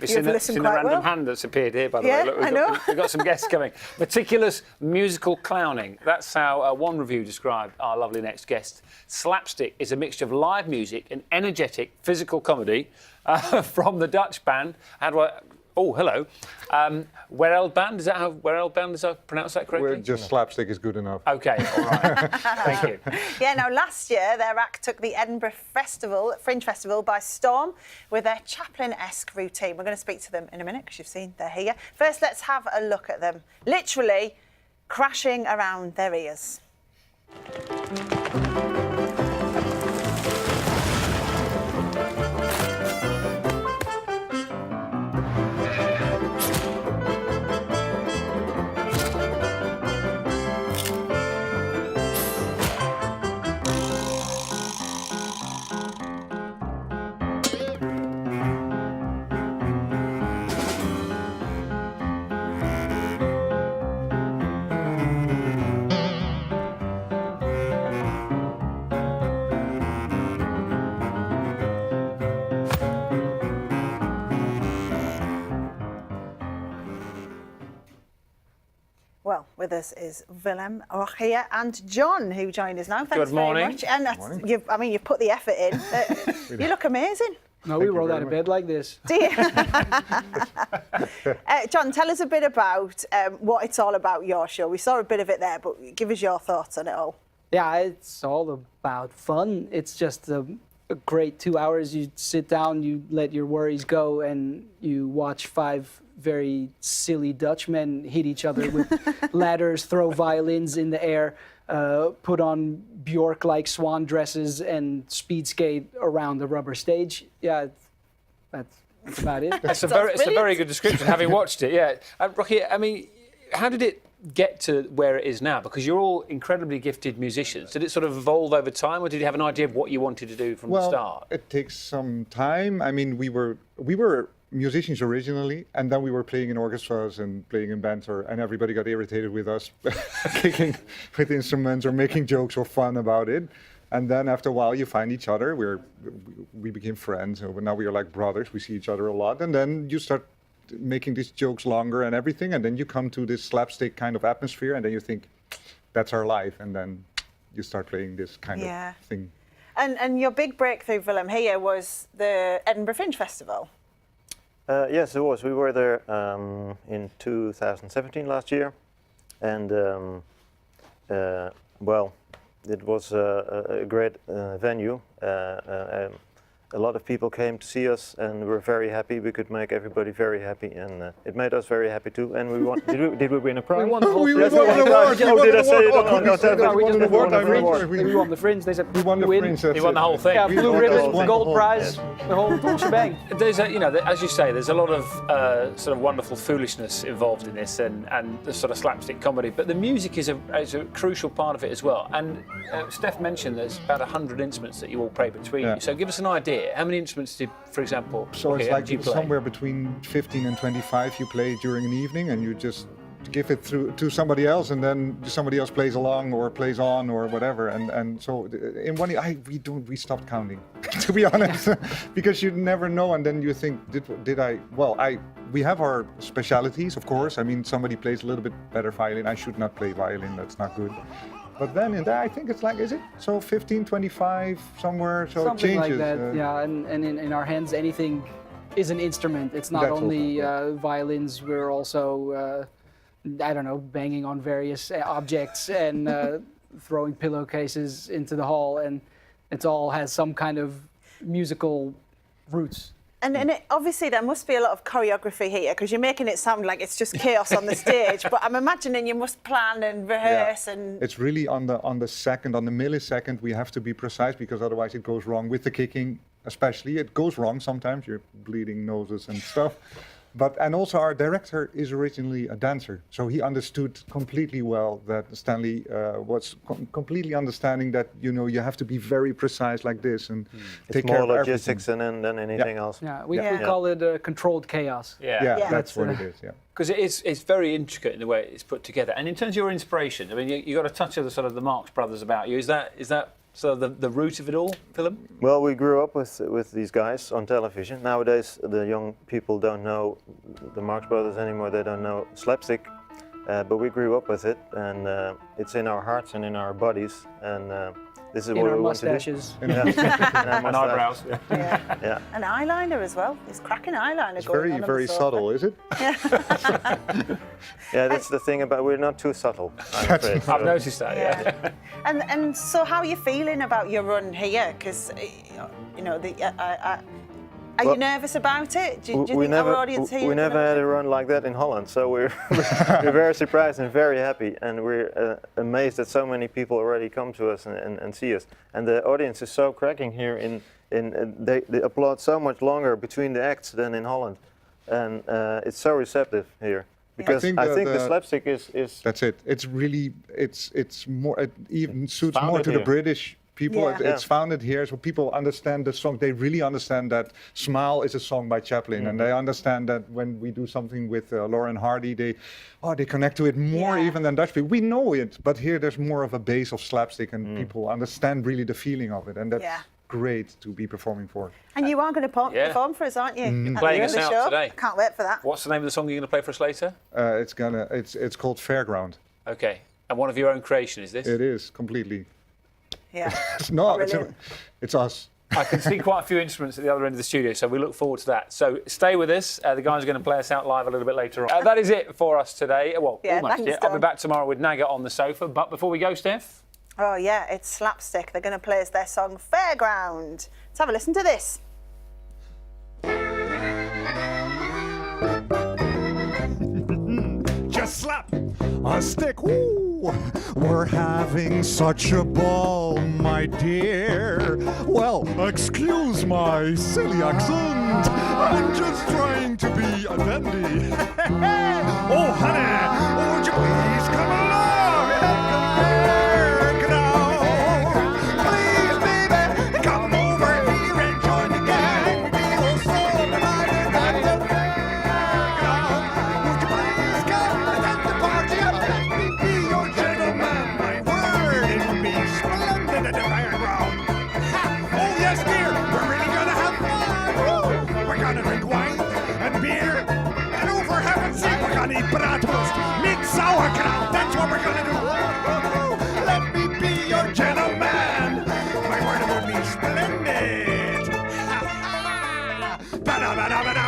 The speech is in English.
You've listened the quite random well. hand that's appeared here, by the Yeah, way. Look, I know. we've got some guests coming. Meticulous musical clowning. That's how one review described our lovely next guest. Slapstick is a mixture of live music and energetic physical comedy from the Dutch band. How do I... Oh, hello. Wereld Band, is that how Wereld Band, is that pronounced that correctly? Well, just slapstick is good enough. Okay, all right. Thank you. Yeah, now last year their act took the Edinburgh Fringe Festival by storm with their Chaplin-esque routine. We're going to speak to them in a minute because you've seen they're here. First, let's have a look at them, literally crashing around their ears. Well, with us is Willem here and John, who joined us now. Thanks Good morning. very much. And that's, you've put the effort in. You look amazing. No, we rolled out of bed like this. Do you? John, tell us a bit about what it's all about, your show. We saw a bit of it there, but give us your thoughts on it all. Yeah, it's all about fun. It's just a great 2 hours. You sit down, you let your worries go, and you watch 5 very silly Dutchmen hit each other with ladders, throw violins in the air, put on Bjork-like swan dresses, and speed skate around the rubber stage. Yeah, that's about it. It's a very good description, having watched it, yeah. Rocky, I mean, how did it get to where it is now? Because you're all incredibly gifted musicians. Did it sort of evolve over time, or did you have an idea of what you wanted to do from the start? It takes some time. I mean, we were musicians originally, and then we were playing in orchestras and playing in bands, and everybody got irritated with us kicking with instruments or making jokes or fun about it. And then after a while, you find each other. We became friends. And now we are like brothers. We see each other a lot, and then you start making these jokes longer and everything, and then you come to this slapstick kind of atmosphere, and then you think, that's our life, and then you start playing this kind of thing. And your big breakthrough, Willem, here was the Edinburgh Fringe Festival. Yes, it was. We were there in 2017 last year, and well, it was a great venue. A lot of people came to see us, and we were very happy. We could make everybody very happy, and it made us very happy too. And we won. Did we win a prize? We won the whole We thing. won an award. Oh, did I say it? Oh, no, No, we just won the award. Fringe. We won the Fringe. They said, We won the win. Fringe. You won the whole thing. Yeah, We blue won ribbon, the whole gold thing. prize, the whole shebang. There's a, you know, as you say, there's a lot of sort of wonderful foolishness involved in this, and the sort of slapstick comedy. But the music is a crucial part of it as well. And Steph mentioned there's about 100 instruments that you all play between you. So give us an idea. How many instruments did, for example, So it's like do you play? somewhere between 15 and 25 you play during an evening, and you just give it through to somebody else, and then somebody else plays along or plays on or whatever. And so in one we stopped counting, to be honest, because you never know, and then you think, we have our specialities, of course. I mean, somebody plays a little bit better violin. I should not play violin, that's not good. But then in there, I think it's like, is it? So 15, 25, somewhere, so Something it changes. like that, yeah. And in our hands, anything is an instrument. It's not only violins, we're also, I don't know, banging on various objects and throwing pillowcases into the hall, and it all has some kind of musical roots. And obviously there must be a lot of choreography here, because you're making it sound like it's just chaos on the stage. But I'm imagining you must plan and rehearse and. It's really on the millisecond. We have to be precise, because otherwise it goes wrong with the kicking. Especially, it goes wrong sometimes. You're bleeding noses and stuff. And also our director is originally a dancer, so he understood completely well that Stanley was completely understanding that, you know, you have to be very precise like this and take care of everything. It's more logistics than anything else. Yeah, we call it controlled chaos. Yeah. That's what it is. Yeah. Because it's very intricate in the way it's put together. And in terms of your inspiration, I mean, you got a touch of the sort of the Marx Brothers about you. Is that So the root of it all, Philip? Well, we grew up with these guys on television. Nowadays, the young people don't know the Marx Brothers anymore. They don't know slapstick, but we grew up with it, and it's in our hearts and in our bodies. And this is In what our we want to do. mustaches. Yeah. And eyebrows. Yeah. Yeah. An eyeliner as well. It's cracking eyeliner It's going very, on the very sofa. subtle, is it? Yeah, that's the thing about we're not too subtle. I'm afraid. I've noticed that, yeah. Yeah. And so, how are you feeling about your run here? Because you know, are you nervous about it? Do you think our audience here? We never had a run like that in Holland, so we're we're very surprised and very happy, and we're amazed that so many people already come to us and see us. And the audience is so cracking here. They applaud so much longer between the acts than in Holland, and it's so receptive here. Because I think the slapstick is. That's it. It's really, it's more. It even suits more founded to the here. British people. Yeah. It's founded here, so people understand the song. They really understand that "Smile" is a song by Chaplin, and they understand that when we do something with Laurel and Hardy, they connect to it more Yeah. even than Dutch people. We know it, but here there's more of a base of slapstick, and people understand really the feeling of it, and that's Yeah. great to be performing for. And you are going to Yeah. perform for us, aren't you? At the Playing end of us the out show. today. Can't wait for that. What's the name of the song you're going to play for us later? It's called Fairground. Okay. And one of your own creation, is this? It is completely. Yeah. It's it's us. I can see quite a few instruments at the other end of the studio, so we look forward to that. So stay with us. The guys are going to play us out live a little bit later on. That is it for us today. Well, Yeah, almost. thanks, I'll be Don. back tomorrow with Naga on the sofa. But before we go, Steph. Oh yeah, it's Slapstick. They're going to play us their song Fairground. Let's have a listen to this. Just slap a stick. Ooh, we're having such a ball, my dear. Well, excuse my silly accent. I'm just trying to be a dandy. Oh, honey, would you please come along and have the fairground? Please, baby, come over here and join the gang. We feel so delighted at the fairground. Would you please come and at the party and let me be your gentleman? My word, it would be splendid at the fairground. Oh yes, dear, we're really gonna have fun. Woo! We're gonna drink wine and beer, and oh, for heaven's sake, we're gonna eat bratwurst, meat sauerkraut. That's what we're gonna do. Woo! Let me be your gentleman. My word, it would be splendid. Ba-da-ba-da-ba-da.